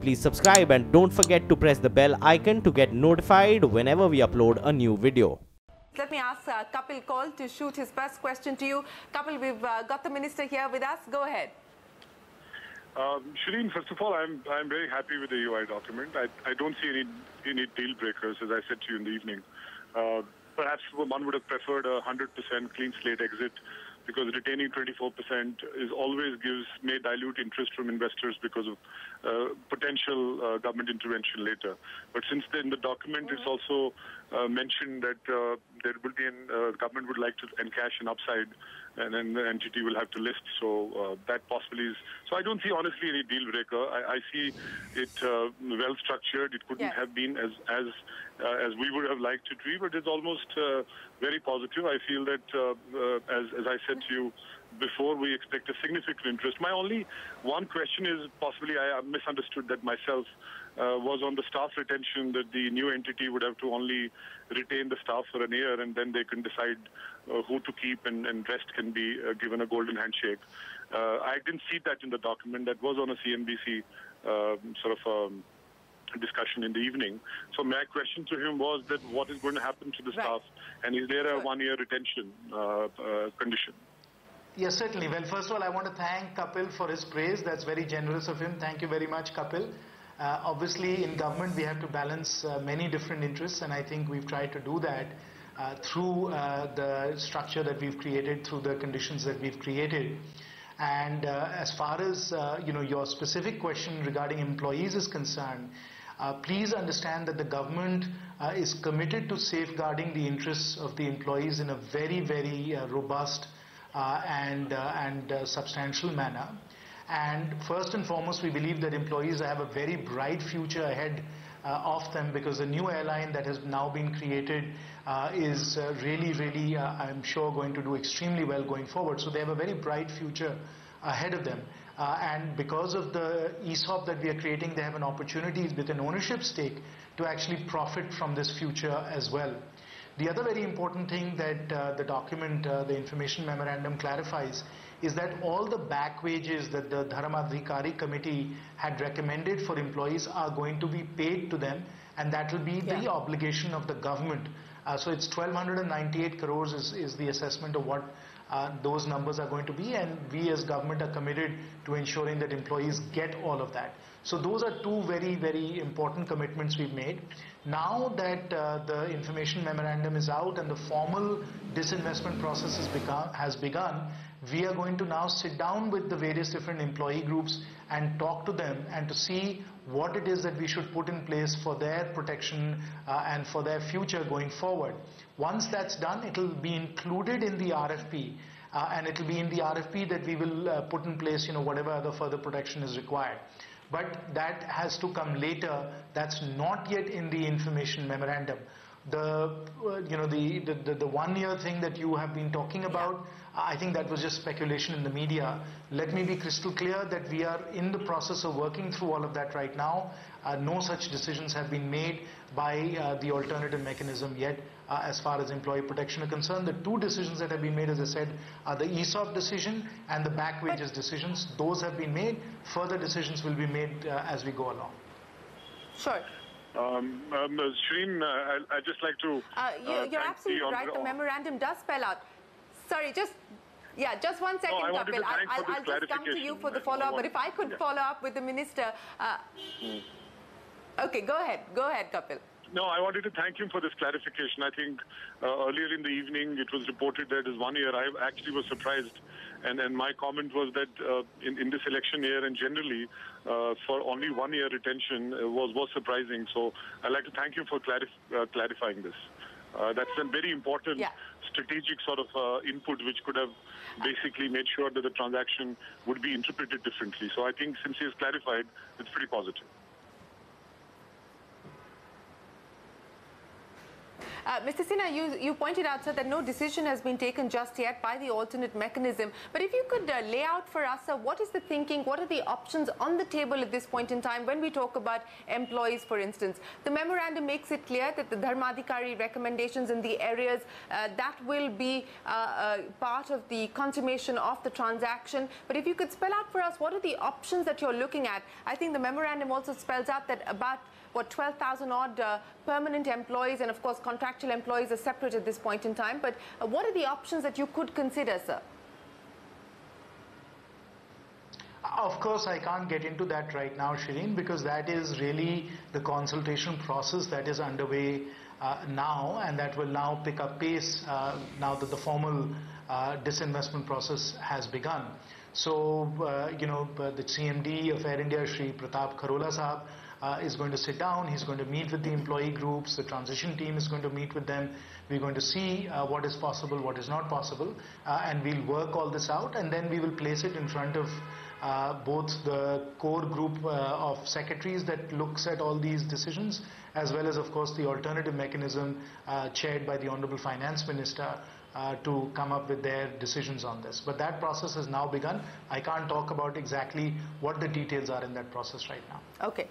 Please subscribe and don't forget to press the bell icon to get notified whenever we upload a new video. Let me ask Kapil Kaul to shoot his first question to you. Kapil, we've got the minister here with us. Go ahead. Shireen, first of all, I'm very happy with the UI document. I don't see any deal breakers, as I said to you in the evening. Perhaps one would have preferred a 100% clean slate exit, because retaining 24% may dilute interest from investors because of potential government intervention later. But since in the document it's also mentioned that there will be government would like to encash an upside, and then the entity will have to list. So that possibly is. So I don't see honestly any deal breaker. I see it well structured. It couldn't have been as we would have liked it to be, but it's almost very positive. I feel that as I said to you before, we expect a significant interest. My only one question is, possibly I misunderstood that myself, was on the staff retention, that the new entity would have to only retain the staff for a year and then they can decide who to keep, and rest can be given a golden handshake. I didn't see that in the document. That was on a CNBC discussion in the evening. So my question to him was that what is going to happen to the staff, and is there a one-year retention condition? Yes, certainly. Well, first of all, I want to thank Kapil for his praise. That's very generous of him. Thank you very much, Kapil. Obviously, in government, we have to balance many different interests, and I think we've tried to do that through the structure that we've created, through the conditions that we've created. And as far as your specific question regarding employees is concerned, please understand that the government is committed to safeguarding the interests of the employees in a very, very robust and substantial manner. And first and foremost, we believe that employees have a very bright future ahead of them, because the new airline that has now been created is really, I'm sure, going to do extremely well going forward. So they have a very bright future ahead of them. And because of the ESOP that we are creating, they have an opportunity with an ownership stake to actually profit from this future as well. The other very important thing that the document, the information memorandum, clarifies is that all the back wages that the Dharamadhikari committee had recommended for employees are going to be paid to them, and that will be the obligation of the government. So it's 1,298 crores is the assessment of what those numbers are going to be, and we as government are committed to ensuring that employees get all of that. So those are two very, very important commitments we've made. Now that the information memorandum is out and the formal disinvestment process has begun, we are going to now sit down with the various different employee groups and talk to them and to see what it is that we should put in place for their protection and for their future going forward. Once that's done, it will be included in the RFP, and it will be in the RFP that we will put in place, whatever other further protection is required. But that has to come later. That's not yet in the information memorandum. The 1 year thing that you have been talking about, I think that was just speculation in the media. Let me be crystal clear that we are in the process of working through all of that right now. No such decisions have been made by the alternative mechanism yet as far as employee protection are concerned. The two decisions that have been made, as I said, are the ESOP decision and the back wages decisions. Those have been made. Further decisions will be made as we go along. Sure. Shireen, I'd just like to... you're absolutely right. The memorandum does spell out. Sorry, just 1 second, Kapil. I'll just come to you for the follow-up. But if I could follow up with the minister... Okay, go ahead. Go ahead, Kapil. No, I wanted to thank him for this clarification. I think earlier in the evening it was reported that it is 1 year. I actually was surprised, and my comment was that in this election year and generally for only 1 year retention was surprising. So I'd like to thank you for clarifying this. That's a very important strategic sort of input, which could have basically made sure that the transaction would be interpreted differently. So I think since he has clarified, it's pretty positive. Mr. Sinha, you pointed out, sir, that no decision has been taken just yet by the alternate mechanism. But if you could lay out for us, sir, what is the thinking, what are the options on the table at this point in time when we talk about employees, for instance? The memorandum makes it clear that the Dharmadhikari recommendations in the areas that will be part of the consummation of the transaction. But if you could spell out for us, what are the options that you're looking at? I think the memorandum also spells out that about 12,000 odd permanent employees and of course contractual employees are separate at this point in time. But what are the options that you could consider, sir? Of course, I can't get into that right now, Shireen, because that is really the consultation process that is underway now, and that will now pick up pace now that the formal disinvestment process has begun. So, the CMD of Air India, Shri Pratap Kharola Sahab, is going to sit down. He's going to meet with the employee groups. The transition team is going to meet with them. We're going to see what is possible, what is not possible, and we'll work all this out, and then we will place it in front of both the core group of secretaries that looks at all these decisions, as well as, of course, the alternative mechanism chaired by the Honorable Finance Minister to come up with their decisions on this. But that process has now begun. I can't talk about exactly what the details are in that process right now. Okay.